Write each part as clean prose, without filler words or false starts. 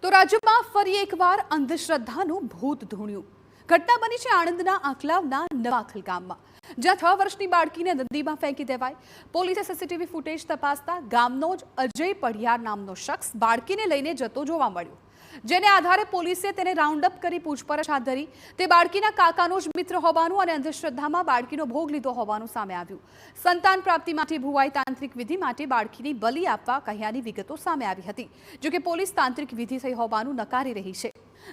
તો રાજ્યમાં ફરી એકવાર અંધશ્રદ્ધાનું ભૂત ધૂણ્યું। ઘટના બની છે આણંદના આંકલાવના નવાખલ ગામમાં, જ્યાં 6 વર્ષની બાળકીને નદીમાં ફેંકી દેવાઈ। પોલીસે સીસીટીવી ફૂટેજ તપાસતા ગામનો જ અજય પઢિયાર નામનો શખ્સ બાળકીને લઈને જતો જોવા મળ્યો, જેને આધારે પોલીસે તેને રાઉન્ડ અપ કરી પૂછપરછ હાથ ધરી। તે બાળકીના કાકાનો જ મિત્ર હોવાનું અને અંધશ્રદ્ધામાં બાળકીનો ભોગ લીધો હોવાનું સામે આવ્યું। સંતાન પ્રાપ્તિ માટે ભુવાઈ તાંત્રિક વિધિ માટે બાળકીની બલિ આપવા કહ્યાની વિગતો સામે આવી હતી, જો કે પોલીસ તાંત્રિક વિધિ થઈ હોવાનું નકારી રહી છે।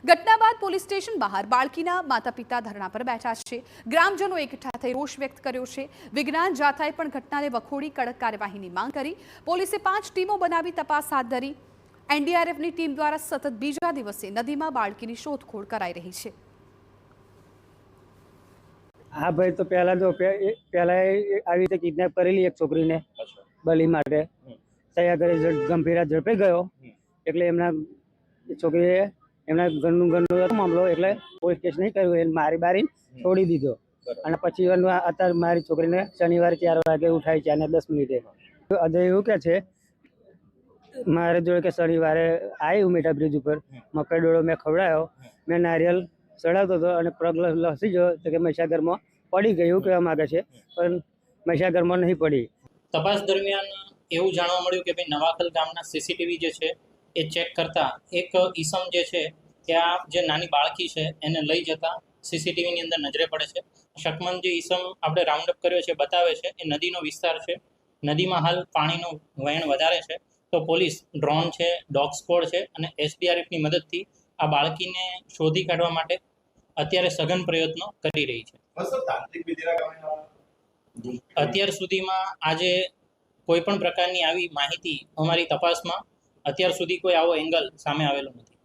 ઘટના બાદ પોલીસ સ્ટેશન બહાર બાળકીના માતા પિતા ધરણા પર બેઠા છે। ગ્રામજનો એકઠા થઈ રોષ વ્યક્ત કર્યો છે। વિજ્ઞાન જાથાએ પણ ઘટનાને વખોડી કડક કાર્યવાહીની માંગ કરી। પોલીસે 5 ટીમો બનાવી તપાસ હાથ ધરી। એનડીઆરએફની ટીમ દ્વારા સતત બીજા દિવસે નદીમાં બાળકીની શોધખોળ કરાઈ રહી છે। हाँ भाई, तो पहला આવી રીતે કિડનેપ કરેલી એક છોકરીને બલી માટે તૈયાર કરી ગંભીરા ઝડપે ગયો, એટલે એમના છોકરીએ એમના ઘરનો મામલો એટલે પોલીસ કેસ નહીં કર્યું, મારી બારી છોડી દીધો। અને પછી અત્યારે મારી છોકરીને શનિવારે 4 વાગે ઉઠાઈ 4:10 અજય એવું કે છે મારે જોડે કે શનિવારે આવ્યું મીઠા બ્રિજ ઉપર, મકઈ ડોળો મેં ખવડાવ્યો, મેં નારિયેલ ચડાવતો હતો અને પગ લસી ગયો તો કે મહીસાગરમાં પડી ગઈ એવું કહેવા માંગે છે, પણ મહીસાગરમાં નહીં પડી। તપાસ દરમિયાન એવું જાણવા મળ્યું કે ભાઈ નવાખલ ગામના સીસીટીવી જે છે એ ચેક કરતા એક ઈસમ જે છે ત્યાં જે નાની બાળકી છે એને લઈ જતા સીસીટીવીની અંદર નજરે પડે છે। શકમંદ જે ઈસમ આપણે રાઉન્ડ અપ કર્યો છે બતાવે છે એ નદીનો વિસ્તાર છે। નદીમાં હાલ પાણીનું વહેણ વધારે છે, તો પોલીસ ડ્રોન છે, ડોગ સ્ક્વોડ છે અને એસડીઆરએફની મદદથી આ બાળકીને શોધી કાઢવા માટે અત્યારે સઘન પ્રયત્નો કરી રહી છે। અત્યાર સુધીમાં આજે કોઈ પણ પ્રકારની આવી માહિતી અમારી તપાસમાં અત્યાર સુધી કોઈ આવો એંગલ સામે આવેલો નથી।